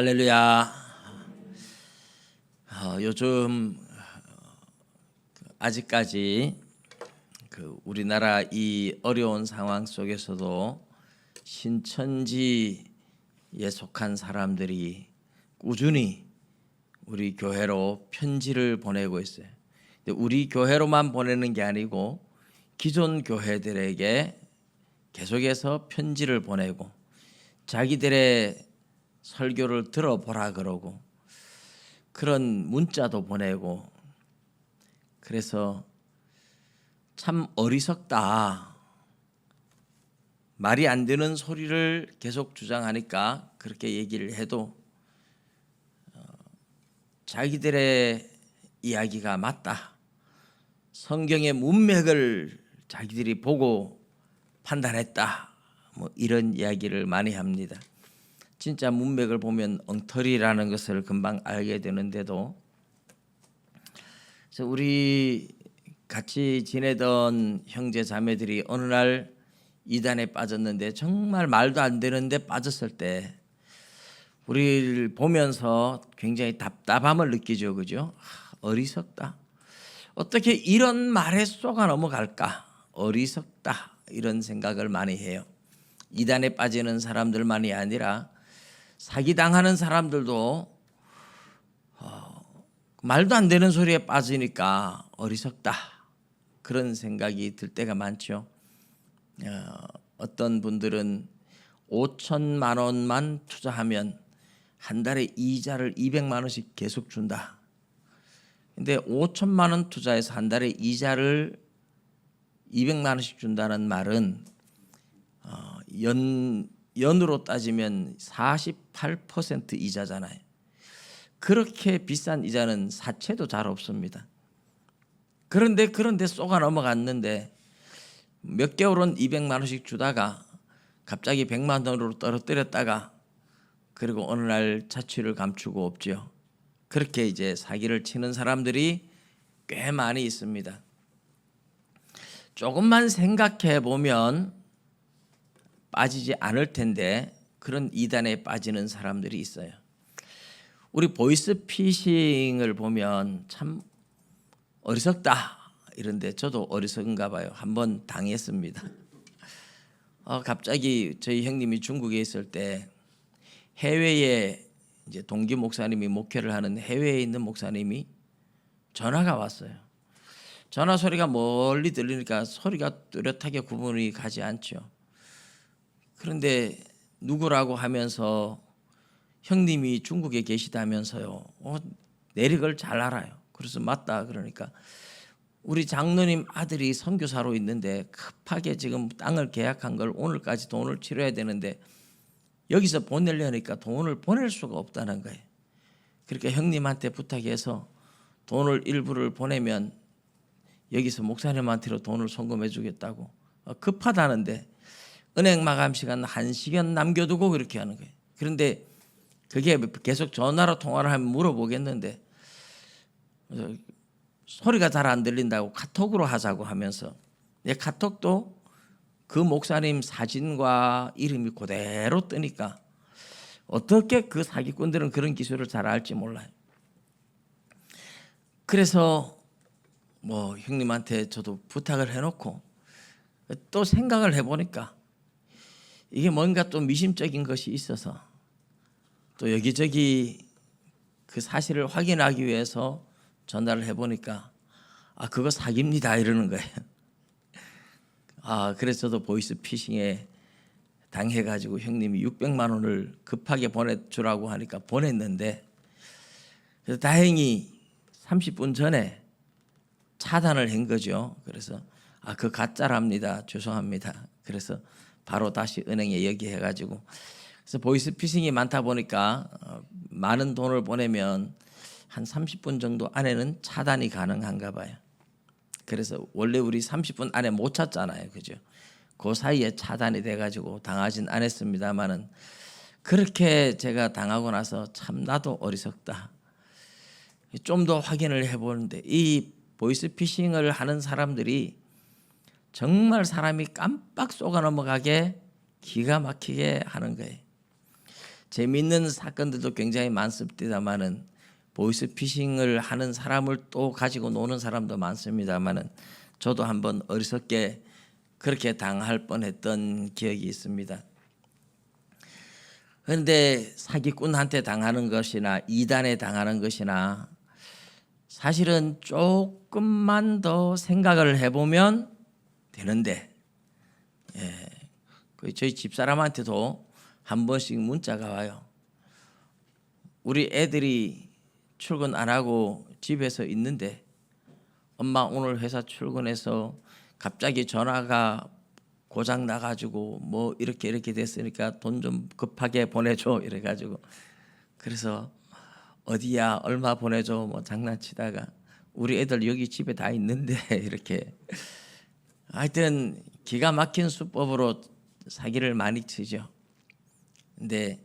할렐루야. 요즘 아직까지 우리나라 이 어려운 상황 속에서도 신천지에 속한 사람들이 꾸준히 우리 교회로 편지를 보내고 있어요. 근데 우리 교회로만 보내는 게 아니고 기존 교회들에게 계속해서 편지를 보내고 자기들의 설교를 들어보라 그러고 그런 문자도 보내고, 그래서 참 어리석다, 말이 안 되는 소리를 계속 주장하니까 그렇게 얘기를 해도 자기들의 이야기가 맞다, 성경의 문맥을 자기들이 보고 판단했다, 뭐 이런 이야기를 많이 합니다. 진짜 문맥을 보면 엉터리라는 것을 금방 알게 되는데도, 그래서 우리 같이 지내던 형제 자매들이 어느 날 이단에 빠졌는데 정말 말도 안 되는데 빠졌을 때 우리를 보면서 굉장히 답답함을 느끼죠. 그죠? 어리석다, 어떻게 이런 말에 속아 넘어갈까, 어리석다, 이런 생각을 많이 해요. 이단에 빠지는 사람들만이 아니라 사기당하는 사람들도 말도 안 되는 소리에 빠지니까 어리석다, 그런 생각이 들 때가 많죠. 어떤 분들은 5천만 원만 투자하면 한 달에 이자를 200만 원씩 계속 준다. 근데 5천만 원 투자해서 한 달에 이자를 200만 원씩 준다는 말은 연으로 따지면 48% 이자잖아요. 그렇게 비싼 이자는 사채도 잘 없습니다. 그런데 쏘가 넘어갔는데 몇 개월은 200만 원씩 주다가 갑자기 100만 원으로 떨어뜨렸다가 그리고 어느 날 자취를 감추고 없죠. 그렇게 이제 사기를 치는 사람들이 꽤 많이 있습니다. 조금만 생각해 보면 빠지지 않을 텐데 그런 이단에 빠지는 사람들이 있어요. 우리 보이스피싱을 보면 참 어리석다 이런데 저도 어리석은가 봐요. 한번 당했습니다. 갑자기 저희 형님이 중국에 있을 때 해외에 이제 동기 목사님이 목회를 하는 해외에 있는 목사님이 전화가 왔어요. 전화 소리가 멀리 들리니까 소리가 뚜렷하게 구분이 가지 않죠. 그런데 누구라고 하면서 형님이 중국에 계시다면서요. 내력을 잘 알아요. 그래서 맞다 그러니까 우리 장로님 아들이 선교사로 있는데 급하게 지금 땅을 계약한 걸 오늘까지 돈을 치러야 되는데 여기서 보내려니까 돈을 보낼 수가 없다는 거예요. 그러니까 형님한테 부탁해서 돈을 일부를 보내면 여기서 목사님한테로 돈을 송금해 주겠다고. 급하다는데 은행 마감 시간 1시간 남겨두고 그렇게 하는 거예요. 그런데 그게 계속 전화로 통화를 하면 물어보겠는데 소리가 잘 안 들린다고 카톡으로 하자고 하면서 내 카톡도 그 목사님 사진과 이름이 그대로 뜨니까 어떻게 그 사기꾼들은 그런 기술을 잘 알지 몰라요. 그래서 뭐 형님한테 저도 부탁을 해놓고 또 생각을 해보니까 이게 뭔가 또 미심적인 것이 있어서 또 여기저기 그 사실을 확인하기 위해서 전화를 해보니까 그거 사기입니다 이러는 거예요. 그래서 저도 보이스피싱에 당해가지고 형님이 600만 원을 급하게 보내주라고 하니까 보냈는데, 그래서 다행히 30분 전에 차단을 한 거죠. 그래서 그 가짜랍니다, 죄송합니다. 그래서 바로 다시 은행에 얘기해가지고, 그래서 보이스피싱이 많다 보니까 많은 돈을 보내면 한 30분 정도 안에는 차단이 가능한가 봐요. 그래서 원래 우리 30분 안에 못 찾잖아요, 그죠? 그 사이에 차단이 돼가지고 당하진 않았습니다만은 그렇게 제가 당하고 나서 참 나도 어리석다. 좀 더 확인을 해보는데 이 보이스피싱을 하는 사람들이 정말 사람이 깜빡 속아 넘어가게 기가 막히게 하는 거예요. 재미있는 사건들도 굉장히 많습니다만은 보이스피싱을 하는 사람을 또 가지고 노는 사람도 많습니다만은 저도 한번 어리석게 그렇게 당할 뻔했던 기억이 있습니다. 그런데 사기꾼한테 당하는 것이나 이단에 당하는 것이나 사실은 조금만 더 생각을 해보면 되는데, 저희 집사람한테도 한 번씩 문자가 와요. 우리 애들이 출근 안 하고 집에서 있는데 엄마 오늘 회사 출근해서 갑자기 전화가 고장 나가지고 뭐 이렇게 됐으니까 돈 좀 급하게 보내줘 이래가지고, 그래서 어디야 얼마 보내줘 뭐 장난치다가 우리 애들 여기 집에 다 있는데 이렇게 하여튼 기가 막힌 수법으로 사기를 많이 치죠. 근데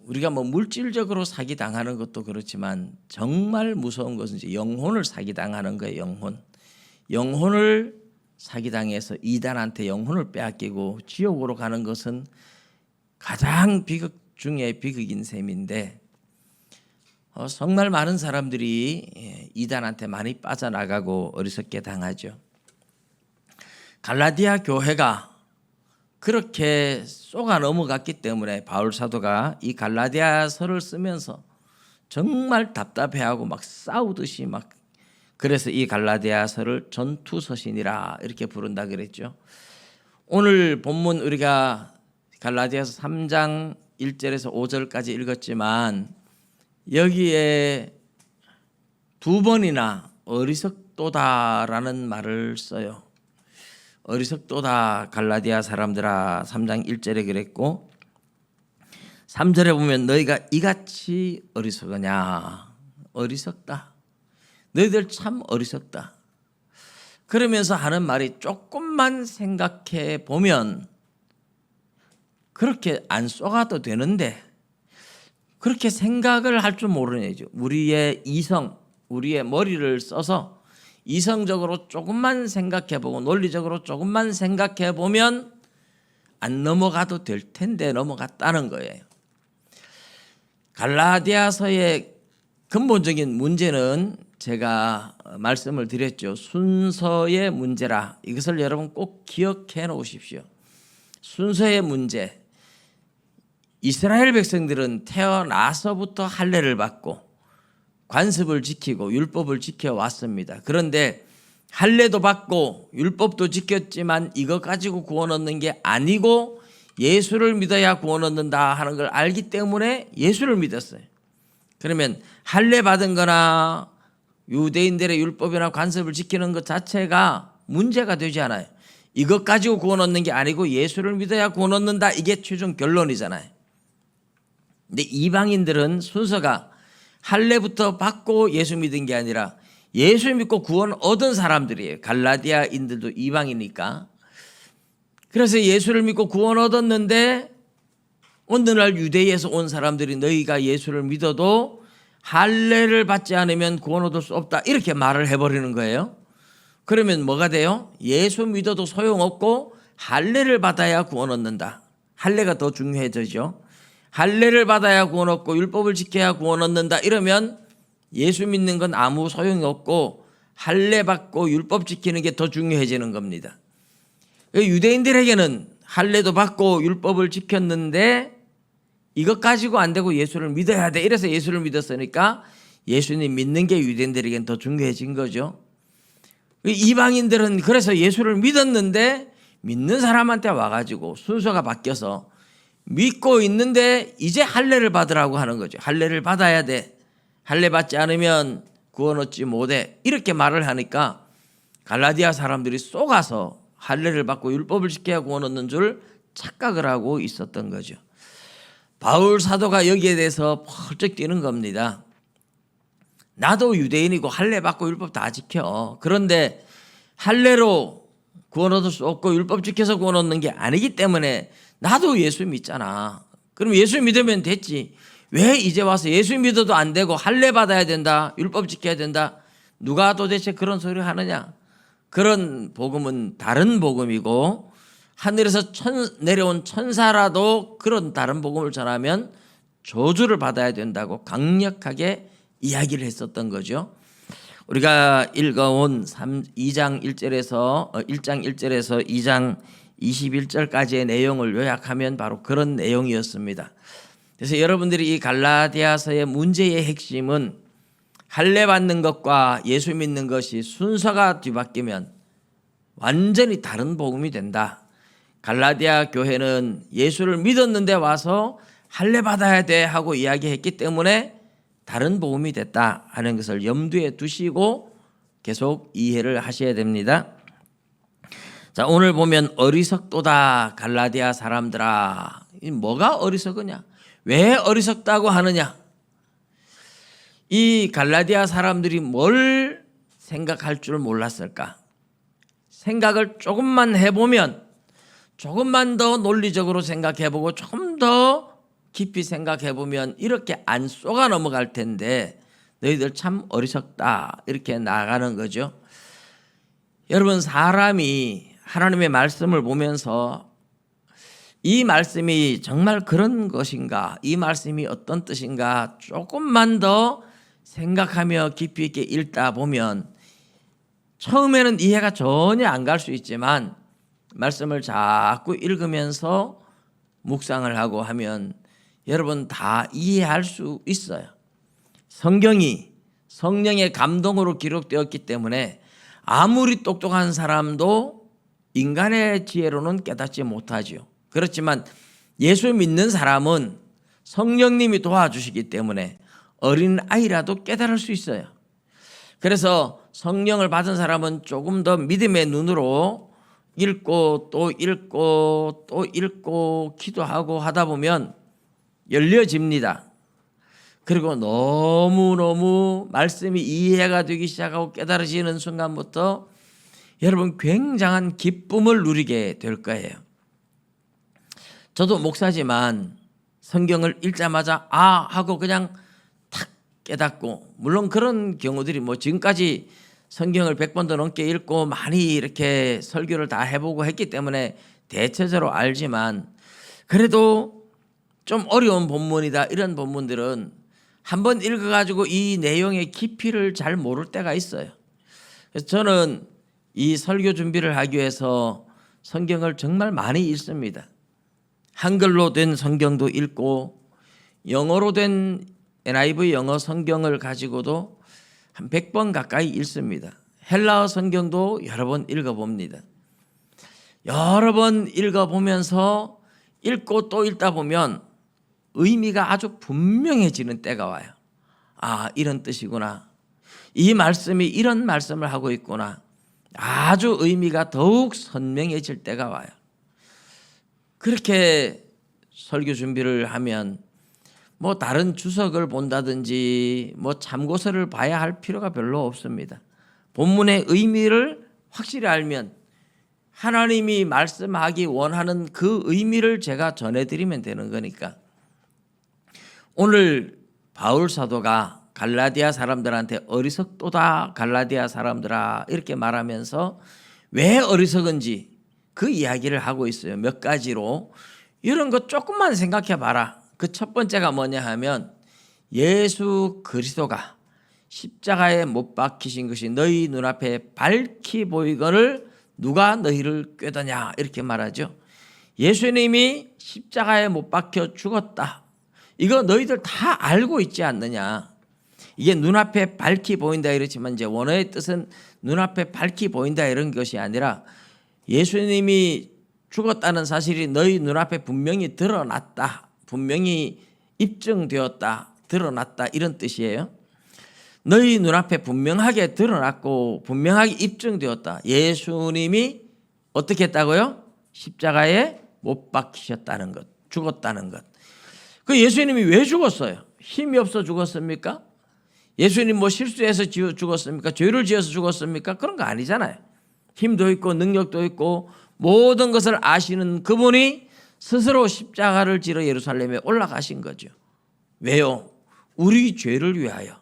우리가 뭐 물질적으로 사기 당하는 것도 그렇지만 정말 무서운 것은 이제 영혼을 사기 당하는 거예요. 영혼을 사기당해서 이단한테 영혼을 빼앗기고 지옥으로 가는 것은 가장 비극 중에 비극인 셈인데, 정말 많은 사람들이 이단한테 많이 빠져나가고 어리석게 당하죠. 갈라디아 교회가 그렇게 쏘가 넘어갔기 때문에 바울 사도가 이 갈라디아서를 쓰면서 정말 답답해하고 막 싸우듯이 막, 그래서 이 갈라디아서를 전투서신이라 이렇게 부른다 그랬죠. 오늘 본문 우리가 갈라디아서 3장 1절에서 5절까지 읽었지만 여기에 두 번이나 어리석도다라는 말을 써요. 어리석도다 갈라디아 사람들아, 3장 1절에 그랬고 3절에 보면 너희가 이같이 어리석으냐, 어리석다, 너희들 참 어리석다. 그러면서 하는 말이 조금만 생각해 보면 그렇게 안 쏘가도 되는데 그렇게 생각을 할 줄 모르는 애죠. 우리의 이성, 우리의 머리를 써서 이성적으로 조금만 생각해보고 논리적으로 조금만 생각해보면 안 넘어가도 될 텐데 넘어갔다는 거예요. 갈라디아서의 근본적인 문제는 제가 말씀을 드렸죠. 순서의 문제라. 이것을 여러분 꼭 기억해 놓으십시오. 순서의 문제. 이스라엘 백성들은 태어나서부터 할례를 받고 관습을 지키고 율법을 지켜왔습니다. 그런데 할례도 받고 율법도 지켰지만 이것 가지고 구원 얻는 게 아니고 예수를 믿어야 구원 얻는다 하는 걸 알기 때문에 예수를 믿었어요. 그러면 할례 받은 거나 유대인들의 율법이나 관습을 지키는 것 자체가 문제가 되지 않아요. 이것 가지고 구원 얻는 게 아니고 예수를 믿어야 구원 얻는다, 이게 최종 결론이잖아요. 근데 이방인들은 순서가 할례부터 받고 예수 믿은 게 아니라 예수 믿고 구원 얻은 사람들이에요. 갈라디아인들도 이방이니까. 그래서 예수를 믿고 구원 얻었는데 어느 날 유대에서 온 사람들이 너희가 예수를 믿어도 할례를 받지 않으면 구원 얻을 수 없다, 이렇게 말을 해버리는 거예요. 그러면 뭐가 돼요? 예수 믿어도 소용없고 할례를 받아야 구원 얻는다. 할례가 더 중요해지죠. 할례를 받아야 구원 얻고 율법을 지켜야 구원 얻는다, 이러면 예수 믿는 건 아무 소용이 없고 할례 받고 율법 지키는 게 더 중요해지는 겁니다. 유대인들에게는 할례도 받고 율법을 지켰는데 이것 가지고 안 되고 예수를 믿어야 돼, 이래서 예수를 믿었으니까 예수님 믿는 게 유대인들에게는 더 중요해진 거죠. 이방인들은 그래서 예수를 믿었는데 믿는 사람한테 와가지고 순서가 바뀌어서 믿고 있는데 이제 할례를 받으라고 하는 거죠. 할례를 받아야 돼, 할례 받지 않으면 구원 얻지 못해, 이렇게 말을 하니까 갈라디아 사람들이 쏘가서 할례를 받고 율법을 지켜야 구원 얻는 줄 착각을 하고 있었던 거죠. 바울 사도가 여기에 대해서 펄쩍 뛰는 겁니다. 나도 유대인이고 할례 받고 율법 다 지켜. 그런데 할례로 구원 얻을 수 없고 율법 지켜서 구원 얻는 게 아니기 때문에 나도 예수 믿잖아. 그럼 예수 믿으면 됐지. 왜 이제 와서 예수 믿어도 안 되고 할례 받아야 된다, 율법 지켜야 된다, 누가 도대체 그런 소리 하느냐. 그런 복음은 다른 복음이고 하늘에서 내려온 천사라도 그런 다른 복음을 전하면 저주를 받아야 된다고 강력하게 이야기를 했었던 거죠. 우리가 읽어온 2장 1절에서 2장 21절까지의 내용을 요약하면 바로 그런 내용이었습니다. 그래서 여러분들이 이 갈라디아서의 문제의 핵심은 할례 받는 것과 예수 믿는 것이 순서가 뒤바뀌면 완전히 다른 복음이 된다. 갈라디아 교회는 예수를 믿었는데 와서 할례 받아야 돼 하고 이야기했기 때문에 다른 복음이 됐다 하는 것을 염두에 두시고 계속 이해를 하셔야 됩니다. 자, 오늘 보면 어리석도다 갈라디아 사람들아. 뭐가 어리석으냐? 왜 어리석다고 하느냐? 이 갈라디아 사람들이 뭘 생각할 줄 몰랐을까? 생각을 조금만 해보면, 조금만 더 논리적으로 생각해보고 조금 더 깊이 생각해보면 이렇게 안 쏘가 넘어갈 텐데 너희들 참 어리석다 이렇게 나가는 거죠. 여러분, 사람이 하나님의 말씀을 보면서 이 말씀이 정말 그런 것인가, 이 말씀이 어떤 뜻인가 조금만 더 생각하며 깊이 있게 읽다 보면 처음에는 이해가 전혀 안 갈 수 있지만 말씀을 자꾸 읽으면서 묵상을 하고 하면 여러분 다 이해할 수 있어요. 성경이 성령의 감동으로 기록되었기 때문에 아무리 똑똑한 사람도 인간의 지혜로는 깨닫지 못하죠. 그렇지만 예수 믿는 사람은 성령님이 도와주시기 때문에 어린 아이라도 깨달을 수 있어요. 그래서 성령을 받은 사람은 조금 더 믿음의 눈으로 읽고 또 읽고 또 읽고 기도하고 하다 보면 열려집니다. 그리고 너무너무 말씀이 이해가 되기 시작하고 깨달아지는 순간부터 여러분 굉장한 기쁨을 누리게 될 거예요. 저도 목사지만 성경을 읽자마자 아 하고 그냥 탁 깨닫고, 물론 그런 경우들이 뭐 지금까지 성경을 100번도 넘게 읽고 많이 이렇게 설교를 다 해보고 했기 때문에 대체적으로 알지만 그래도 좀 어려운 본문이다 이런 본문들은 한번 읽어가지고 이 내용의 깊이를 잘 모를 때가 있어요. 그래서 저는 이 설교 준비를 하기 위해서 성경을 정말 많이 읽습니다. 한글로 된 성경도 읽고 영어로 된 NIV 영어 성경을 가지고도 한 100번 가까이 읽습니다. 헬라어 성경도 여러 번 읽어봅니다. 여러 번 읽어보면서 읽고 또 읽다 보면 의미가 아주 분명해지는 때가 와요. 아, 이런 뜻이구나. 이 말씀이 이런 말씀을 하고 있구나. 아주 의미가 더욱 선명해질 때가 와요. 그렇게 설교 준비를 하면 뭐 다른 주석을 본다든지 뭐 참고서를 봐야 할 필요가 별로 없습니다. 본문의 의미를 확실히 알면 하나님이 말씀하기 원하는 그 의미를 제가 전해드리면 되는 거니까. 오늘 바울 사도가 갈라디아 사람들한테 어리석도다 갈라디아 사람들아 이렇게 말하면서 왜 어리석은지 그 이야기를 하고 있어요. 몇 가지로. 이런 거 조금만 생각해 봐라. 그 첫 번째가 뭐냐 하면 예수 그리스도가 십자가에 못 박히신 것이 너희 눈앞에 밝히 보이거늘 누가 너희를 꾀더냐 이렇게 말하죠. 예수님이 십자가에 못 박혀 죽었다. 이거 너희들 다 알고 있지 않느냐. 이게 눈앞에 밝히 보인다 이렇지만 이제 원어의 뜻은 눈앞에 밝히 보인다 이런 것이 아니라 예수님이 죽었다는 사실이 너희 눈앞에 분명히 드러났다. 분명히 입증되었다. 드러났다 이런 뜻이에요. 너희 눈앞에 분명하게 드러났고 분명하게 입증되었다. 예수님이 어떻게 했다고요? 십자가에 못 박히셨다는 것. 죽었다는 것. 그 예수님이 왜 죽었어요? 힘이 없어 죽었습니까? 예수님 뭐 실수해서 죽었습니까? 죄를 지어서 죽었습니까? 그런 거 아니잖아요. 힘도 있고 능력도 있고 모든 것을 아시는 그분이 스스로 십자가를 지러 예루살렘에 올라가신 거죠. 왜요? 우리 죄를 위하여,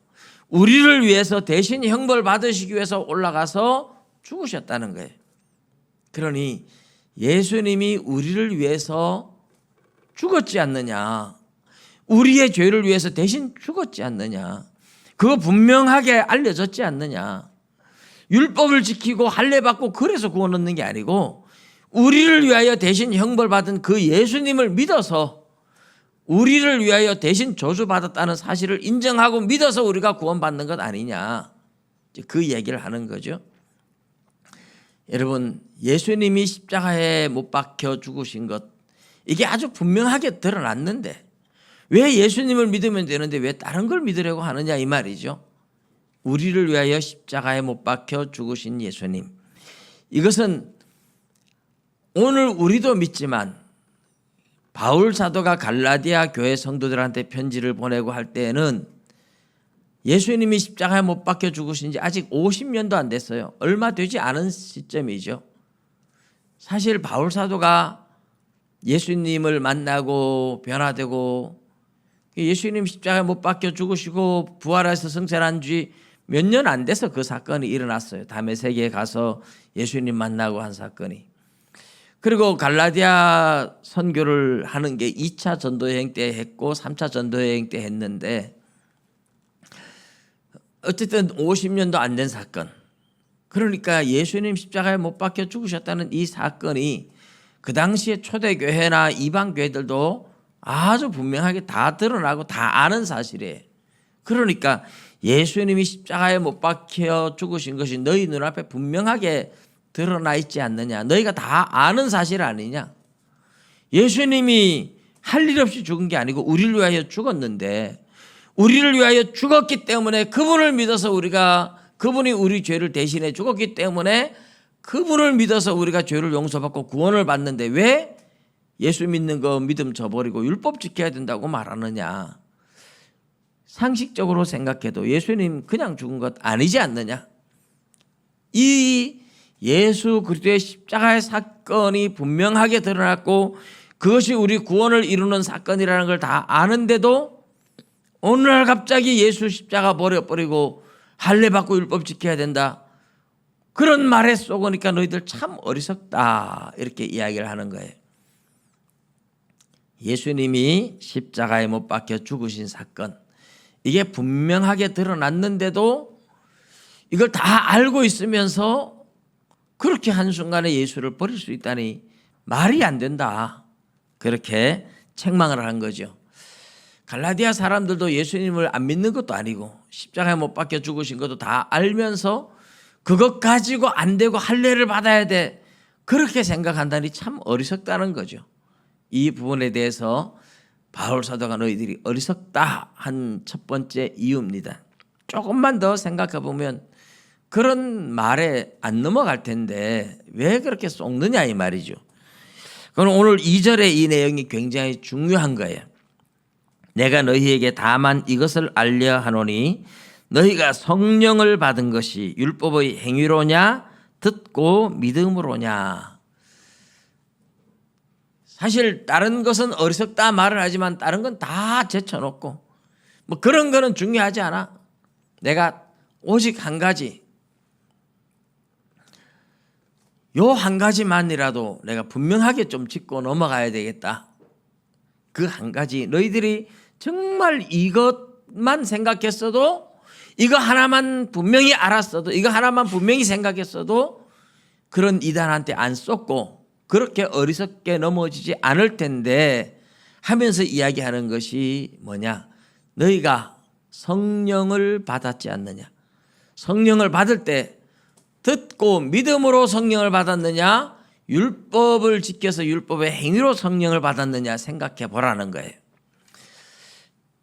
우리를 위해서 대신 형벌 받으시기 위해서 올라가서 죽으셨다는 거예요. 그러니 예수님이 우리를 위해서 죽었지 않느냐, 우리의 죄를 위해서 대신 죽었지 않느냐, 그거 분명하게 알려졌지 않느냐. 율법을 지키고 할례받고 그래서 구원 얻는 게 아니고 우리를 위하여 대신 형벌받은 그 예수님을 믿어서 우리를 위하여 대신 저주받았다는 사실을 인정하고 믿어서 우리가 구원받는 것 아니냐, 그 얘기를 하는 거죠. 여러분, 예수님이 십자가에 못 박혀 죽으신 것, 이게 아주 분명하게 드러났는데 왜 예수님을 믿으면 되는데 왜 다른 걸 믿으려고 하느냐, 이 말이죠. 우리를 위하여 십자가에 못 박혀 죽으신 예수님, 이것은 오늘 우리도 믿지만 바울 사도가 갈라디아 교회 성도들한테 편지를 보내고 할 때에는 예수님이 십자가에 못 박혀 죽으신 지 아직 50년도 안 됐어요. 얼마 되지 않은 시점이죠. 사실 바울 사도가 예수님을 만나고 변화되고 예수님 십자가에 못 박혀 죽으시고 부활해서 승천한 지 몇 년 안 돼서 그 사건이 일어났어요. 다메섹에 가서 예수님 만나고 한 사건이. 그리고 갈라디아 선교를 하는 게 2차 전도여행 때 했고 3차 전도여행 때 했는데 어쨌든 50년도 안 된 사건. 그러니까 예수님 십자가에 못 박혀 죽으셨다는 이 사건이 그 당시에 초대교회나 이방교회들도 아주 분명하게 다 드러나고 다 아는 사실이에요. 그러니까 예수님이 십자가에 못 박혀 죽으신 것이 너희 눈앞에 분명하게 드러나 있지 않느냐, 너희가 다 아는 사실 아니냐. 예수님이 할 일 없이 죽은 게 아니고 우리를 위하여 죽었는데 우리를 위하여 죽었기 때문에 그분을 믿어서 우리가, 그분이 우리 죄를 대신해 죽었기 때문에 그분을 믿어서 우리가 죄를 용서받고 구원을 받는데 왜 예수 믿는 거 믿음 저버리고 율법 지켜야 된다고 말하느냐. 상식적으로 생각해도 예수님 그냥 죽은 것 아니지 않느냐. 이 예수 그리스도의 십자가의 사건이 분명하게 드러났고 그것이 우리 구원을 이루는 사건이라는 걸 다 아는데도 오늘날 갑자기 예수 십자가 버려버리고 할례받고 율법 지켜야 된다, 그런 말에 쏘으니까 너희들 참 어리석다, 이렇게 이야기를 하는 거예요. 예수님이 십자가에 못 박혀 죽으신 사건, 이게 분명하게 드러났는데도 이걸 다 알고 있으면서 그렇게 한순간에 예수를 버릴 수 있다니 말이 안 된다, 그렇게 책망을 한 거죠. 갈라디아 사람들도 예수님을 안 믿는 것도 아니고 십자가에 못 박혀 죽으신 것도 다 알면서 그것 가지고 안 되고 할례를 받아야 돼, 그렇게 생각한다니 참 어리석다는 거죠. 이 부분에 대해서 바울 사도가 너희들이 어리석다 한 첫 번째 이유입니다. 조금만 더 생각해 보면 그런 말에 안 넘어갈 텐데 왜 그렇게 속느냐, 이 말이죠. 그럼 오늘 2절의 이 내용이 굉장히 중요한 거예요. 내가 너희에게 다만 이것을 알려 하노니 너희가 성령을 받은 것이 율법의 행위로냐 듣고 믿음으로냐. 사실 다른 것은 어리석다 말을 하지만 다른 건 다 제쳐놓고 뭐 그런 거는 중요하지 않아. 내가 오직 한 가지, 요 한 가지만이라도 내가 분명하게 좀 짚고 넘어가야 되겠다. 그 한 가지, 너희들이 정말 이것만 생각했어도, 이거 하나만 분명히 알았어도, 이거 하나만 분명히 생각했어도 그런 이단한테 안 쏟고 그렇게 어리석게 넘어지지 않을 텐데 하면서 이야기하는 것이 뭐냐, 너희가 성령을 받았지 않느냐. 성령을 받을 때 듣고 믿음으로 성령을 받았느냐, 율법을 지켜서 율법의 행위로 성령을 받았느냐 생각해 보라는 거예요.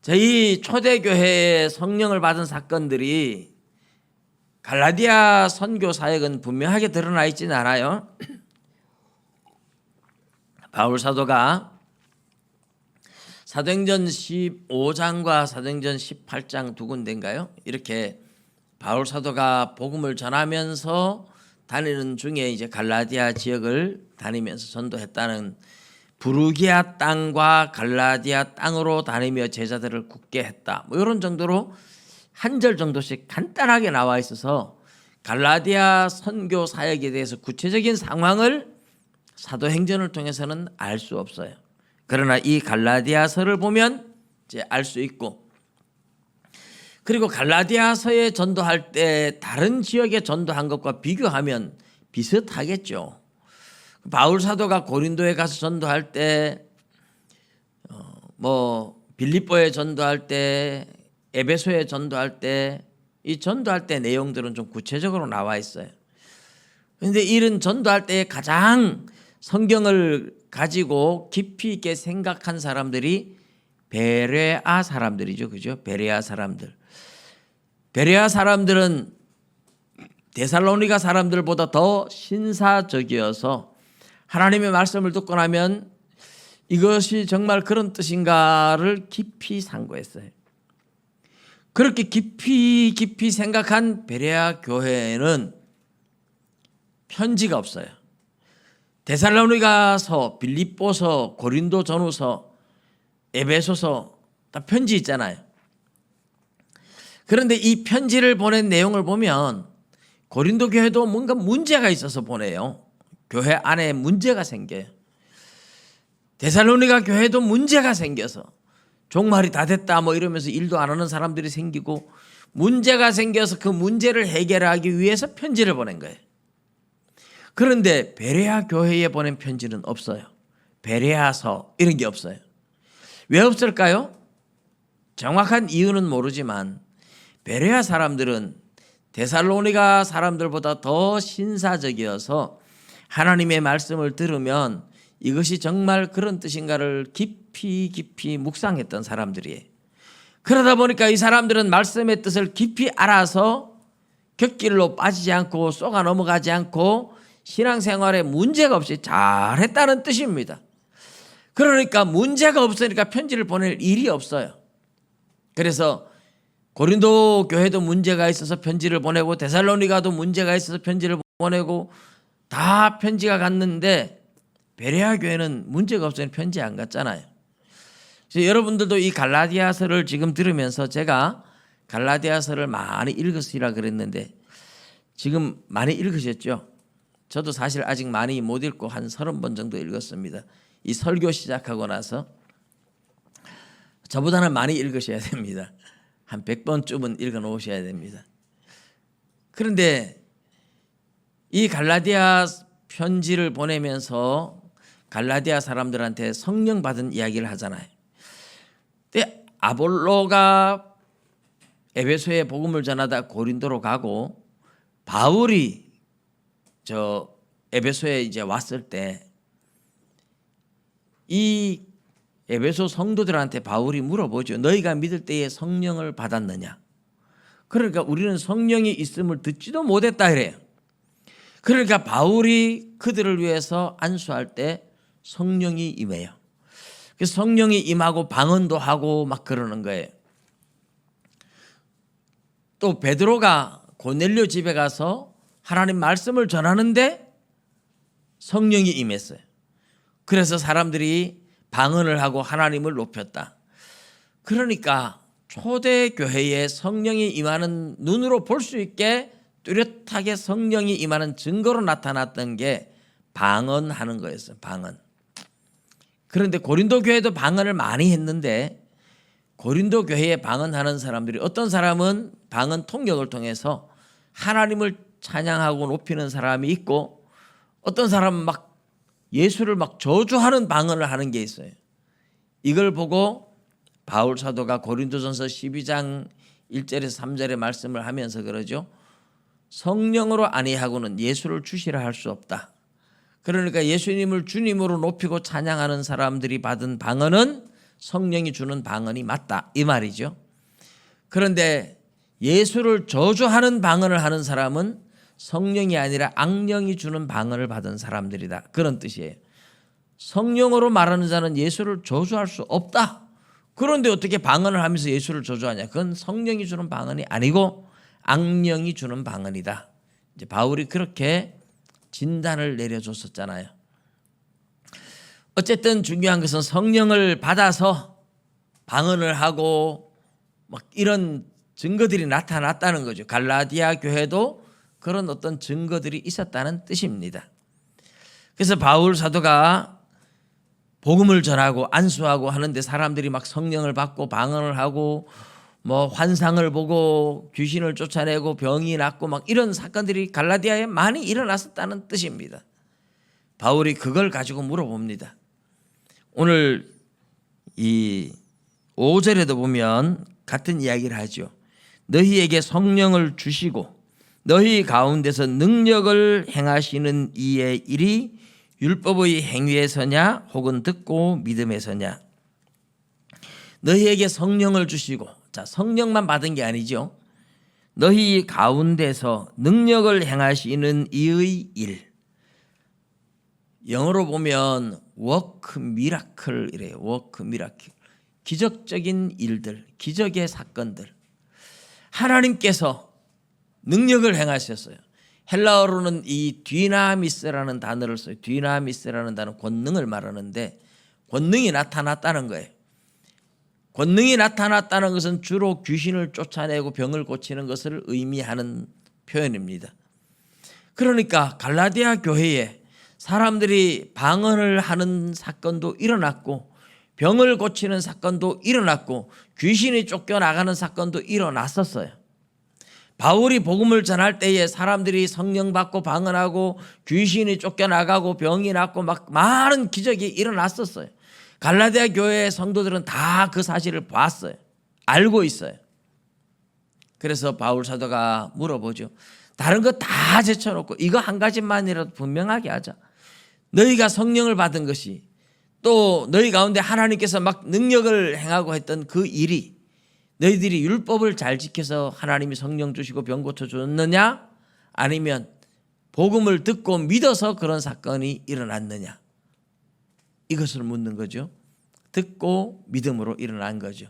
저희 초대교회에 성령을 받은 사건들이 갈라디아 선교 사역은 분명하게 드러나 있지는 않아요. 바울 사도가 사도행전 15장과 사도행전 18장 두 군데인가요? 이렇게 바울 사도가 복음을 전하면서 다니는 중에 이제 갈라디아 지역을 다니면서 전도했다는, 부르기아 땅과 갈라디아 땅으로 다니며 제자들을 굳게 했다, 뭐 이런 정도로 한 절 정도씩 간단하게 나와 있어서 갈라디아 선교 사역에 대해서 구체적인 상황을 사도행전을 통해서는 알 수 없어요. 그러나 이 갈라디아서를 보면 이제 알 수 있고, 그리고 갈라디아서에 전도할 때 다른 지역에 전도한 것과 비교하면 비슷하겠죠. 바울 사도가 고린도에 가서 전도할 때, 빌립보에 전도할 때, 에베소에 전도할 때, 이 전도할 때 내용들은 좀 구체적으로 나와 있어요. 그런데 이런 전도할 때 가장 성경을 가지고 깊이 있게 생각한 사람들이 베레아 사람들이죠, 그죠? 베레아 사람들. 베레아 사람들은 데살로니가 사람들보다 더 신사적이어서 하나님의 말씀을 듣고 나면 이것이 정말 그런 뜻인가를 깊이 상고했어요. 그렇게 깊이 생각한 베레아 교회에는 편지가 없어요. 데살로니가서, 빌립보서, 고린도 전후서, 에베소서 다 편지 있잖아요. 그런데 이 편지를 보낸 내용을 보면 고린도 교회도 뭔가 문제가 있어서 보내요. 교회 안에 문제가 생겨요. 데살로니가 교회도 문제가 생겨서 종말이 다 됐다 이러면서 일도 안 하는 사람들이 생기고, 문제가 생겨서 그 문제를 해결하기 위해서 편지를 보낸 거예요. 그런데 베레아 교회에 보낸 편지는 없어요. 베레아서 이런 게 없어요. 왜 없을까요? 정확한 이유는 모르지만 베레아 사람들은 데살로니가 사람들보다 더 신사적이어서 하나님의 말씀을 들으면 이것이 정말 그런 뜻인가를 깊이 묵상했던 사람들이에요. 그러다 보니까 이 사람들은 말씀의 뜻을 깊이 알아서 곁길로 빠지지 않고 쏘가 넘어가지 않고 신앙생활에 문제가 없이 잘했다는 뜻입니다. 그러니까 문제가 없으니까 편지를 보낼 일이 없어요. 그래서 고린도 교회도 문제가 있어서 편지를 보내고 데살로니가도 문제가 있어서 편지를 보내고 다 편지가 갔는데 베레아 교회는 문제가 없으니 편지 안 갔잖아요. 그래서 여러분들도 이 갈라디아서를 지금 들으면서 제가 갈라디아서를 많이 읽으시라 그랬는데 지금 많이 읽으셨죠? 저도 사실 아직 많이 못 읽고 한 30번 정도 읽었습니다. 이 설교 시작하고 나서. 저보다는 많이 읽으셔야 됩니다. 한 100번쯤은 읽어 놓으셔야 됩니다. 그런데 이 갈라디아 편지를 보내면서 갈라디아 사람들한테 성령 받은 이야기를 하잖아요. 근데 아볼로가 에베소에 복음을 전하다 고린도로 가고 바울이 저 에베소에 이제 왔을 때 이 에베소 성도들한테 바울이 물어보죠. 너희가 믿을 때에 성령을 받았느냐? 그러니까 우리는 성령이 있음을 듣지도 못했다 그래요. 그러니까 바울이 그들을 위해서 안수할 때 성령이 임해요. 그래서 성령이 임하고 방언도 하고 막 그러는 거예요. 또 베드로가 고넬료 집에 가서 하나님 말씀을 전하는데 성령이 임했어요. 그래서 사람들이 방언을 하고 하나님을 높였다. 그러니까 초대교회에 성령이 임하는, 눈으로 볼 수 있게 뚜렷하게 성령이 임하는 증거로 나타났던 게 방언하는 거였어요. 방언. 그런데 고린도 교회도 방언을 많이 했는데 고린도 교회에 방언하는 사람들이, 어떤 사람은 방언 통역을 통해서 하나님을 찬양하고 높이는 사람이 있고, 어떤 사람은 막 예수를 막 저주하는 방언을 하는 게 있어요. 이걸 보고 바울 사도가 고린도전서 12장 1절에서 3절의 말씀을 하면서 그러죠. 성령으로 아니하고는 예수를 주시라 할 수 없다. 그러니까 예수님을 주님으로 높이고 찬양하는 사람들이 받은 방언은 성령이 주는 방언이 맞다, 이 말이죠. 그런데 예수를 저주하는 방언을 하는 사람은 성령이 아니라 악령이 주는 방언을 받은 사람들이다, 그런 뜻이에요. 성령으로 말하는 자는 예수를 저주할 수 없다. 그런데 어떻게 방언을 하면서 예수를 저주하냐? 그건 성령이 주는 방언이 아니고 악령이 주는 방언이다. 이제 바울이 그렇게 진단을 내려줬었잖아요. 어쨌든 중요한 것은 성령을 받아서 방언을 하고 막 이런 증거들이 나타났다는 거죠. 갈라디아 교회도 그런 어떤 증거들이 있었다는 뜻입니다. 그래서 바울 사도가 복음을 전하고 안수하고 하는데 사람들이 막 성령을 받고 방언을 하고 뭐 환상을 보고 귀신을 쫓아내고 병이 낫고 막 이런 사건들이 갈라디아에 많이 일어났었다는 뜻입니다. 바울이 그걸 가지고 물어봅니다. 오늘 이 5절에도 보면 같은 이야기를 하죠. 너희에게 성령을 주시고 너희 가운데서 능력을 행하시는 이의 일이 율법의 행위에서냐 혹은 듣고 믿음에서냐. 너희에게 성령을 주시고, 자, 성령만 받은 게 아니죠. 너희 가운데서 능력을 행하시는 이의 일. 영어로 보면 워크 미라클이래요. 워크 미라클. 기적적인 일들, 기적의 사건들. 하나님께서 능력을 행하셨어요. 헬라어로는 이 디나미스라는 단어를 써요. 디나미스라는 단어는 권능을 말하는데 권능이 나타났다는 거예요. 권능이 나타났다는 것은 주로 귀신을 쫓아내고 병을 고치는 것을 의미하는 표현입니다. 그러니까 갈라디아 교회에 사람들이 방언을 하는 사건도 일어났고 병을 고치는 사건도 일어났고 귀신이 쫓겨나가는 사건도 일어났었어요. 바울이 복음을 전할 때에 사람들이 성령 받고 방언하고 귀신이 쫓겨나가고 병이 낫고 막 많은 기적이 일어났었어요. 갈라디아 교회의 성도들은 다 그 사실을 봤어요. 알고 있어요. 그래서 바울 사도가 물어보죠. 다른 거 다 제쳐놓고 이거 한 가지만이라도 분명하게 하자. 너희가 성령을 받은 것이 또 너희 가운데 하나님께서 막 능력을 행하고 했던 그 일이 너희들이 율법을 잘 지켜서 하나님이 성령 주시고 병 고쳐줬느냐 아니면 복음을 듣고 믿어서 그런 사건이 일어났느냐, 이것을 묻는 거죠. 듣고 믿음으로 일어난 거죠.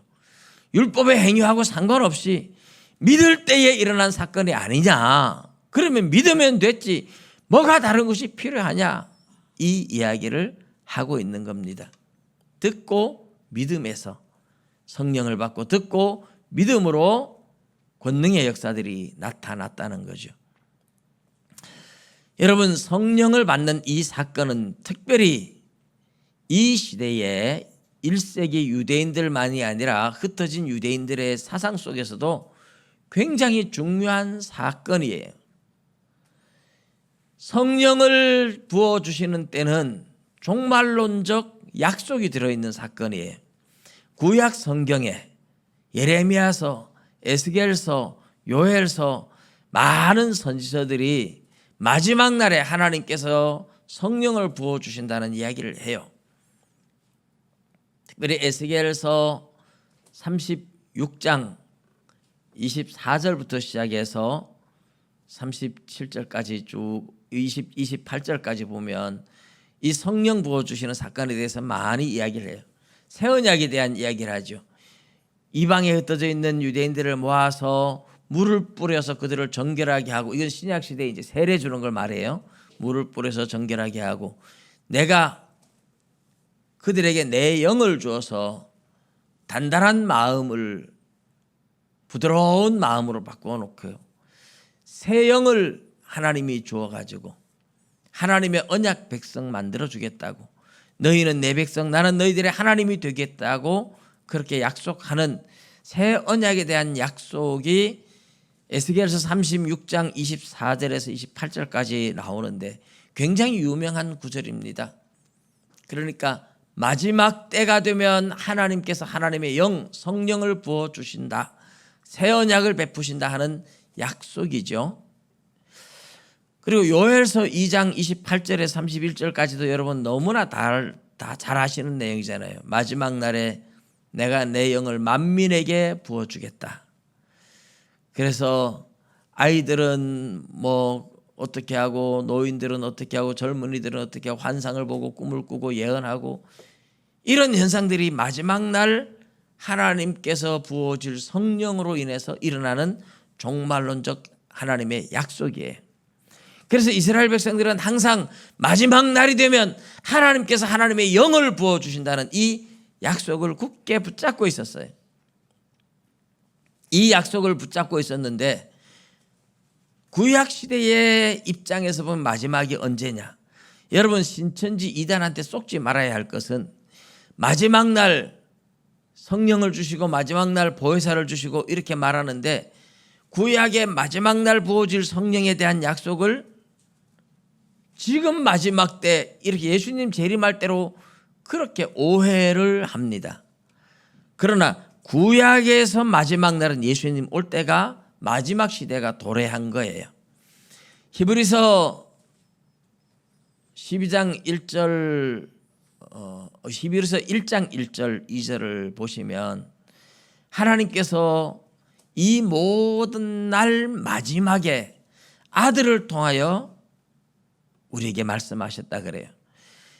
율법의 행위하고 상관없이 믿을 때에 일어난 사건이 아니냐. 그러면 믿으면 됐지 뭐가 다른 것이 필요하냐, 이 이야기를 하고 있는 겁니다. 듣고 믿음에서 성령을 받고 듣고 믿음으로 권능의 역사들이 나타났다는 거죠. 여러분, 성령을 받는 이 사건은 특별히 이 시대에 1세기 유대인들만이 아니라 흩어진 유대인들의 사상 속에서도 굉장히 중요한 사건이에요. 성령을 부어주시는 때는 종말론적 약속이 들어있는 사건이에요. 구약 성경에 예레미야서, 에스겔서, 요엘서 많은 선지서들이 마지막 날에 하나님께서 성령을 부어주신다는 이야기를 해요. 특별히 에스겔서 36장 24절부터 시작해서 37절까지 쭉 28절까지 보면 이 성령 부어주시는 사건에 대해서 많이 이야기를 해요. 새 언약에 대한 이야기를 하죠. 이방에 흩어져 있는 유대인들을 모아서 물을 뿌려서 그들을 정결하게 하고, 이건 신약 시대에 이제 세례 주는 걸 말해요. 물을 뿌려서 정결하게 하고, 내가 그들에게 내 영을 주어서 단단한 마음을 부드러운 마음으로 바꾸어 놓고요. 새 영을 하나님이 주어가지고 하나님의 언약 백성 만들어 주겠다고, 너희는 내 백성 나는 너희들의 하나님이 되겠다고 그렇게 약속하는 새 언약에 대한 약속이 에스겔서 36장 24절에서 28절까지 나오는데 굉장히 유명한 구절입니다. 그러니까 마지막 때가 되면 하나님께서 하나님의 영, 성령을 부어주신다, 새 언약을 베푸신다 하는 약속이죠. 그리고 요엘서 2장 28절에서 31절까지도 여러분 너무나 다 잘 아시는 내용이잖아요. 마지막 날에 내가 내 영을 만민에게 부어주겠다. 그래서 아이들은 뭐 어떻게 하고, 노인들은 어떻게 하고, 젊은이들은 어떻게 하고, 환상을 보고 꿈을 꾸고 예언하고, 이런 현상들이 마지막 날 하나님께서 부어줄 성령으로 인해서 일어나는 종말론적 하나님의 약속이에요. 그래서 이스라엘 백성들은 항상 마지막 날이 되면 하나님께서 하나님의 영을 부어주신다는 이 약속을 굳게 붙잡고 있었어요. 이 약속을 붙잡고 있었는데 구약 시대의 입장에서 보면 마지막이 언제냐? 여러분, 신천지 이단한테 속지 말아야 할 것은 마지막 날 성령을 주시고 마지막 날 보혜사를 주시고 이렇게 말하는데, 구약의 마지막 날 부어질 성령에 대한 약속을 지금 마지막 때 이렇게 예수님 재림할 때로 그렇게 오해를 합니다. 그러나 구약에서 마지막 날은 예수님 올 때가 마지막 시대가 도래한 거예요. 히브리서 12장 1절, 히브리서 1장 1절 2절을 보시면 하나님께서 이 모든 날 마지막에 아들을 통하여 우리에게 말씀하셨다 그래요.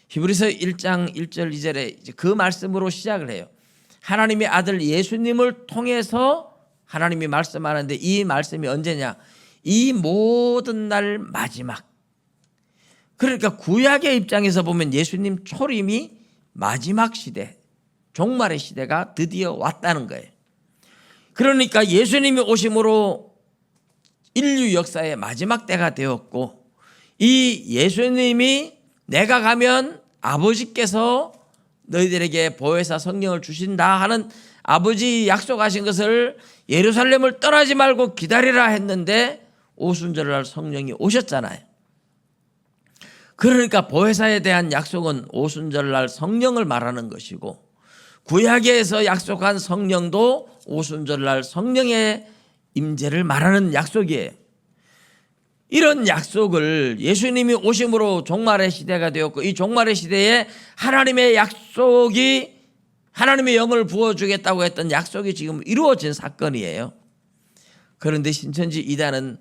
히브리서 1장 1절 2절에 그 말씀으로 시작을 해요. 하나님의 아들 예수님을 통해서 하나님이 말씀하는데, 이 말씀이 언제냐? 이 모든 날 마지막. 그러니까 구약의 입장에서 보면 예수님 초림이 마지막 시대, 종말의 시대가 드디어 왔다는 거예요. 그러니까 예수님이 오심으로 인류 역사의 마지막 때가 되었고, 이 예수님이 내가 가면 아버지께서 너희들에게 보혜사 성령을 주신다 하는 아버지 약속하신 것을 예루살렘을 떠나지 말고 기다리라 했는데 오순절날 성령이 오셨잖아요. 그러니까 보혜사에 대한 약속은 오순절날 성령을 말하는 것이고, 구약에서 약속한 성령도 오순절날 성령의 임재를 말하는 약속이에요. 이런 약속을 예수님이 오심으로 종말의 시대가 되었고, 이 종말의 시대에 하나님의 약속이, 하나님의 영을 부어주겠다고 했던 약속이 지금 이루어진 사건이에요. 그런데 신천지 이단은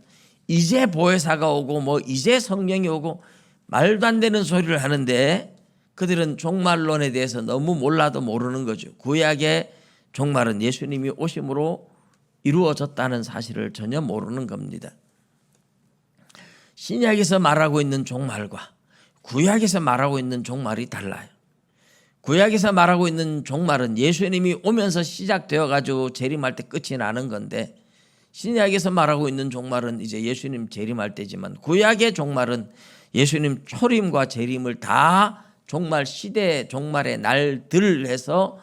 이제 보혜사가 오고 이제 성령이 오고 말도 안 되는 소리를 하는데, 그들은 종말론에 대해서 너무 몰라도 모르는 거죠. 구약의 종말은 예수님이 오심으로 이루어졌다는 사실을 전혀 모르는 겁니다. 신약에서 말하고 있는 종말과 구약에서 말하고 있는 종말이 달라요. 구약에서 말하고 있는 종말은 예수님이 오면서 시작되어 가지고 재림할 때 끝이 나는 건데, 신약에서 말하고 있는 종말은 이제 예수님 재림할 때지만, 구약의 종말은 예수님 초림과 재림을 다 종말 시대, 종말의 날들 해서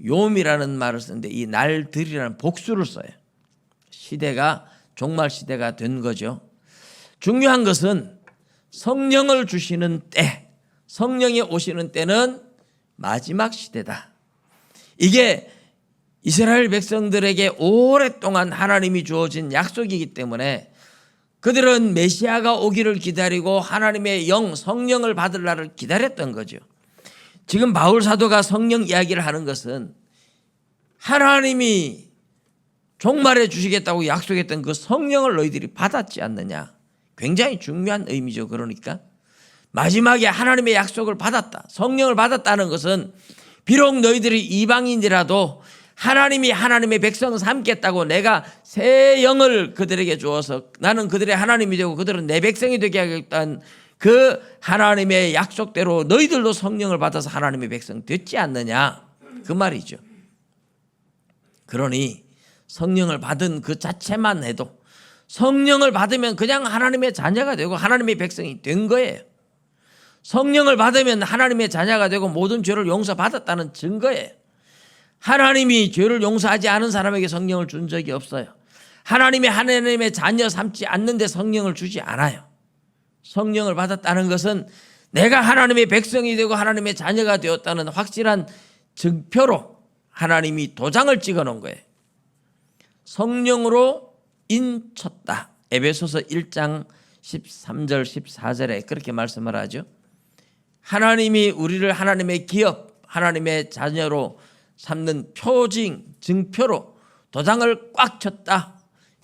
요미라는 말을 쓰는데, 이 날들이라는 복수를 써요. 시대가 종말 시대가 된 거죠. 중요한 것은 성령을 주시는 때, 성령이 오시는 때는 마지막 시대다. 이게 이스라엘 백성들에게 오랫동안 하나님이 주어진 약속이기 때문에 그들은 메시아가 오기를 기다리고 하나님의 영, 성령을 받을 날을 기다렸던 거죠. 지금 바울 사도가 성령 이야기를 하는 것은 하나님이 종말에 주시겠다고 약속했던 그 성령을 너희들이 받았지 않느냐. 굉장히 중요한 의미죠. 그러니까 마지막에 하나님의 약속을 받았다, 성령을 받았다는 것은 비록 너희들이 이방인이라도 하나님이 하나님의 백성 삼겠다고 내가 새 영을 그들에게 주어서 나는 그들의 하나님이 되고 그들은 내 백성이 되게 하겠다는 그 하나님의 약속대로 너희들도 성령을 받아서 하나님의 백성 됐지 않느냐, 그 말이죠. 그러니 성령을 받은 그 자체만 해도, 성령을 받으면 그냥 하나님의 자녀가 되고 하나님의 백성이 된 거예요. 성령을 받으면 하나님의 자녀가 되고 모든 죄를 용서받았다는 증거예요. 하나님이 죄를 용서하지 않은 사람에게 성령을 준 적이 없어요. 하나님의 자녀 삼지 않는데 성령을 주지 않아요. 성령을 받았다는 것은 내가 하나님의 백성이 되고 하나님의 자녀가 되었다는 확실한 증표로 하나님이 도장을 찍어 놓은 거예요. 성령으로 인쳤다. 에베소서 1장 13절 14절에 그렇게 말씀을 하죠. 하나님이 우리를 하나님의 기업, 하나님의 자녀로 삼는 표징, 증표로 도장을 꽉 쳤다.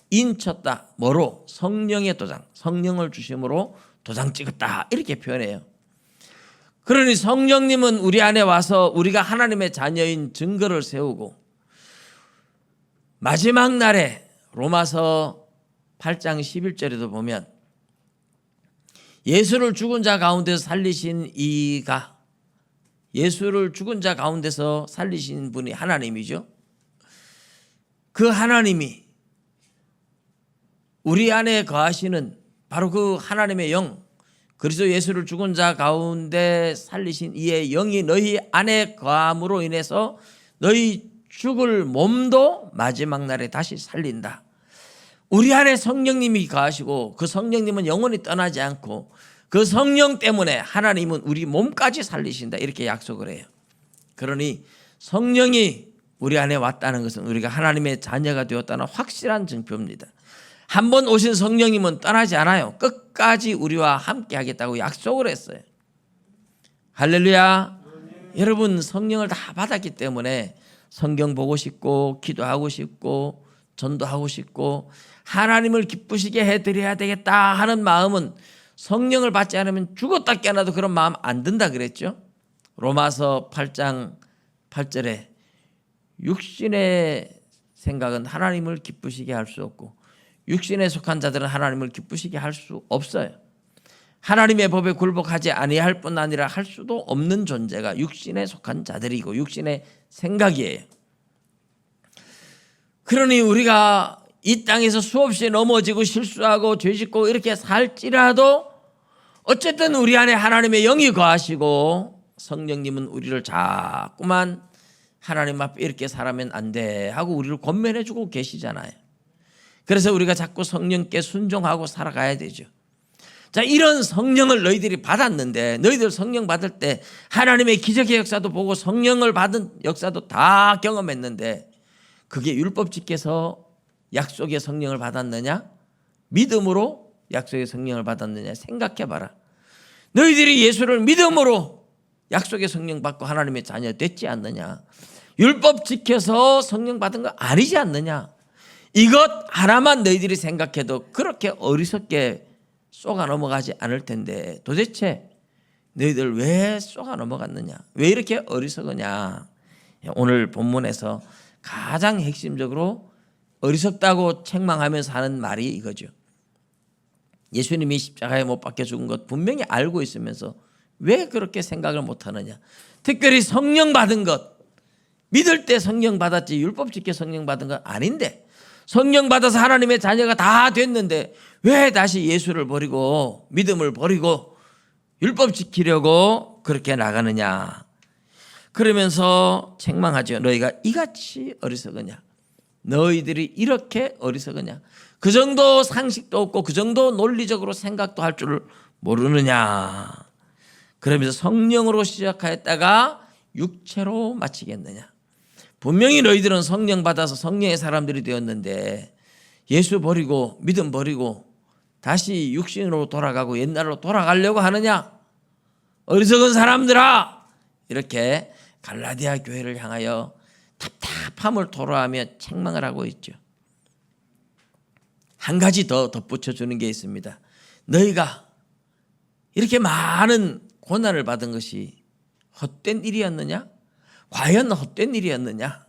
인쳤다. 뭐로? 성령의 도장, 성령을 주심으로 도장 찍었다. 이렇게 표현해요. 그러니 성령님은 우리 안에 와서 우리가 하나님의 자녀인 증거를 세우고, 마지막 날에 로마서 8장 11절에도 보면 예수를 죽은 자 가운데서 살리신 이가, 예수를 죽은 자 가운데서 살리신 분이 하나님이죠. 그 하나님이 우리 안에 거하시는 바로 그 하나님의 영, 그리스도 예수를 죽은 자 가운데 살리신 이의 영이 너희 안에 거함으로 인해서 너희 죽을 몸도 마지막 날에 다시 살린다. 우리 안에 성령님이 거하시고 그 성령님은 영원히 떠나지 않고 그 성령 때문에 하나님은 우리 몸까지 살리신다, 이렇게 약속을 해요. 그러니 성령이 우리 안에 왔다는 것은 우리가 하나님의 자녀가 되었다는 확실한 증표입니다. 한번 오신 성령님은 떠나지 않아요. 끝까지 우리와 함께 하겠다고 약속을 했어요. 할렐루야. 여러분, 성령을 다 받았기 때문에 성경 보고 싶고 기도하고 싶고 전도하고 싶고 하나님을 기쁘시게 해드려야 되겠다 하는 마음은 성령을 받지 않으면 죽었다 깨어나도 그런 마음 안 든다 그랬죠. 로마서 8장 8절에 육신의 생각은 하나님을 기쁘시게 할 수 없고 육신에 속한 자들은 하나님을 기쁘시게 할 수 없어요. 하나님의 법에 굴복하지 아니할 뿐 아니라 할 수도 없는 존재가 육신에 속한 자들이고 육신의 생각이에요. 그러니 우리가 이 땅에서 수없이 넘어지고 실수하고 죄짓고 이렇게 살지라도 어쨌든 우리 안에 하나님의 영이 거하시고 성령님은 우리를 자꾸만 하나님 앞에 이렇게 살아면 안 돼 하고 우리를 권면해 주고 계시잖아요. 그래서 우리가 자꾸 성령께 순종하고 살아가야 되죠. 자, 이런 성령을 너희들이 받았는데 너희들 성령 받을 때 하나님의 기적의 역사도 보고 성령을 받은 역사도 다 경험했는데 그게 율법 지켜서 약속의 성령을 받았느냐? 믿음으로 약속의 성령을 받았느냐? 생각해 봐라. 너희들이 예수를 믿음으로 약속의 성령 받고 하나님의 자녀 됐지 않느냐? 율법 지켜서 성령 받은 거 아니지 않느냐? 이것 하나만 너희들이 생각해도 그렇게 어리석게 쏘가 넘어가지 않을 텐데 도대체 너희들 왜 쏘가 넘어갔느냐? 왜 이렇게 어리석으냐? 오늘 본문에서 가장 핵심적으로 어리석다고 책망하면서 하는 말이 이거죠. 예수님이 십자가에 못 박혀 죽은 것 분명히 알고 있으면서 왜 그렇게 생각을 못하느냐? 특별히 성령 받은 것, 믿을 때 성령 받았지 율법 지켜 성령 받은 건 아닌데 성령 받아서 하나님의 자녀가 다 됐는데 왜 다시 예수를 버리고 믿음을 버리고 율법 지키려고 그렇게 나가느냐? 그러면서 책망하죠. 너희가 이같이 어리석으냐? 너희들이 이렇게 어리석으냐? 그 정도 상식도 없고 그 정도 논리적으로 생각도 할 줄 모르느냐? 그러면서 성령으로 시작하였다가 육체로 마치겠느냐? 분명히 너희들은 성령 받아서 성령의 사람들이 되었는데 예수 버리고 믿음 버리고 다시 육신으로 돌아가고 옛날로 돌아가려고 하느냐? 어리석은 사람들아! 이렇게 갈라디아 교회를 향하여 답답함을 토로하며 책망을 하고 있죠. 한 가지 더 덧붙여 주는 게 있습니다. 너희가 이렇게 많은 고난을 받은 것이 헛된 일이었느냐? 과연 헛된 일이었느냐?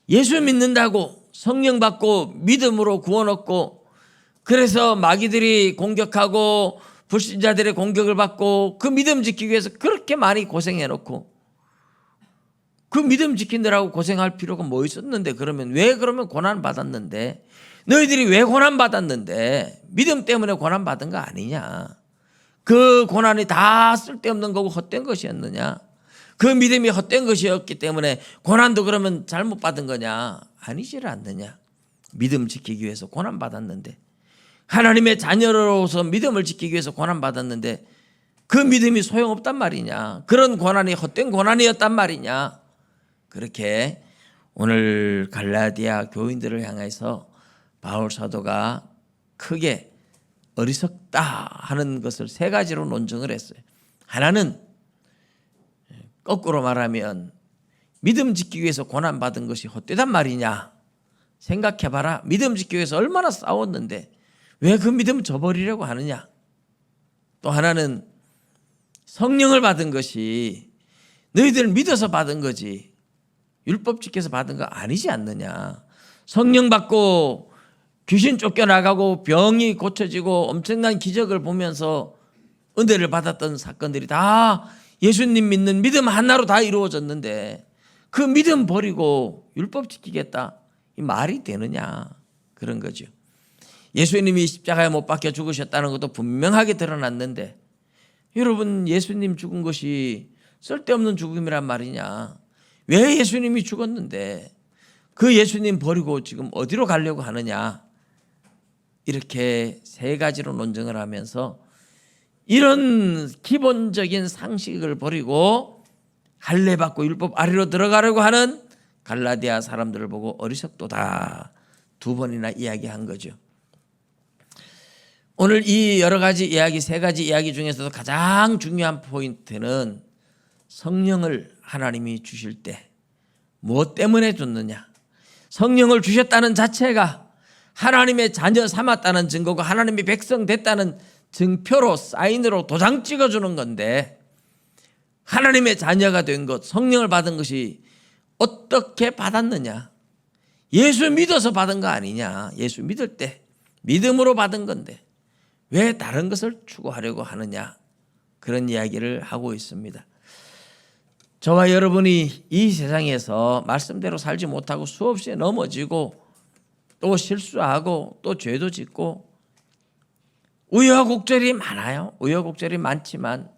예수 믿는다고 성령 받고 믿음으로 구원 얻고 그래서 마귀들이 공격하고 불신자들의 공격을 받고 그 믿음 지키기 위해서 그렇게 많이 고생해놓고 그 믿음 지키느라고 고생할 필요가 뭐 있었는데 그러면 고난 받았는데 너희들이 왜 고난 받았는데 믿음 때문에 고난 받은 거 아니냐? 그 고난이 다 쓸데없는 거고 헛된 것이었느냐? 그 믿음이 헛된 것이었기 때문에 고난도 그러면 잘못 받은 거냐? 아니지를 않느냐? 믿음 지키기 위해서 고난 받았는데 하나님의 자녀로서 믿음을 지키기 위해서 고난 받았는데 그 믿음이 소용없단 말이냐? 그런 고난이 헛된 고난이었단 말이냐? 그렇게 오늘 갈라디아 교인들을 향해서 바울 사도가 크게 어리석다 하는 것을 세 가지로 논증을 했어요. 하나는 거꾸로 말하면 믿음 지키기 위해서 고난받은 것이 헛되단 말이냐? 생각해봐라. 믿음 지키기 위해서 얼마나 싸웠는데 왜 그 믿음 저버리려고 하느냐? 또 하나는 성령을 받은 것이 너희들 믿어서 받은 거지 율법 지켜서 받은 거 아니지 않느냐? 성령 받고 귀신 쫓겨나가고 병이 고쳐지고 엄청난 기적을 보면서 은혜를 받았던 사건들이 다 예수님 믿는 믿음 하나로 다 이루어졌는데 그 믿음 버리고 율법 지키겠다 이 말이 되느냐? 그런 거죠. 예수님이 십자가에 못 박혀 죽으셨다는 것도 분명하게 드러났는데 여러분 예수님 죽은 것이 쓸데없는 죽음이란 말이냐? 왜 예수님이 죽었는데 그 예수님 버리고 지금 어디로 가려고 하느냐? 이렇게 세 가지로 논쟁을 하면서 이런 기본적인 상식을 버리고 할례 받고 율법 아래로 들어가려고 하는 갈라디아 사람들을 보고 어리석도다 두 번이나 이야기한 거죠. 오늘 이 여러 가지 이야기, 세 가지 이야기 중에서도 가장 중요한 포인트는 성령을 하나님이 주실 때 무엇 때문에 줬느냐? 성령을 주셨다는 자체가 하나님의 자녀 삼았다는 증거고 하나님의 백성 됐다는 증표로 사인으로 도장 찍어주는 건데 하나님의 자녀가 된 것, 성령을 받은 것이 어떻게 받았느냐? 예수 믿어서 받은 거 아니냐? 예수 믿을 때 믿음으로 받은 건데 왜 다른 것을 추구하려고 하느냐? 그런 이야기를 하고 있습니다. 저와 여러분이 이 세상에서 말씀대로 살지 못하고 수없이 넘어지고 또 실수하고 또 죄도 짓고 우여곡절이 많아요. 우여곡절이 많지만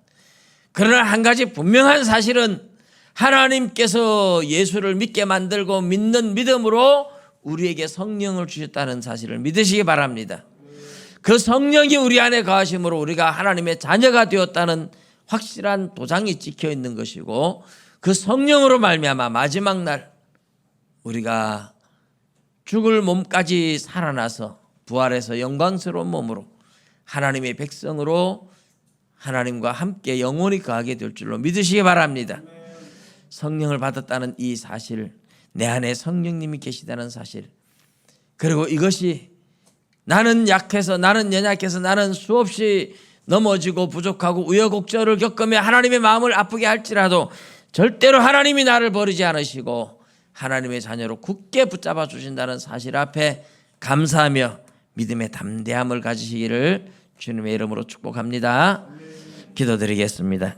그러나 한 가지 분명한 사실은 하나님께서 예수를 믿게 만들고 믿는 믿음으로 우리에게 성령을 주셨다는 사실을 믿으시기 바랍니다. 그 성령이 우리 안에 거하심으로 우리가 하나님의 자녀가 되었다는 확실한 도장이 찍혀 있는 것이고 그 성령으로 말미암아 마지막 날 우리가 죽을 몸까지 살아나서 부활해서 영광스러운 몸으로 하나님의 백성으로 하나님과 함께 영원히 거하게 될 줄로 믿으시기 바랍니다. 성령을 받았다는 이 사실, 내 안에 성령님이 계시다는 사실, 그리고 이것이 나는 약해서 나는 연약해서 나는 수없이 넘어지고 부족하고 우여곡절을 겪으며 하나님의 마음을 아프게 할지라도 절대로 하나님이 나를 버리지 않으시고 하나님의 자녀로 굳게 붙잡아 주신다는 사실 앞에 감사하며 믿음의 담대함을 가지시기를 주님의 이름으로 축복합니다. 기도드리겠습니다.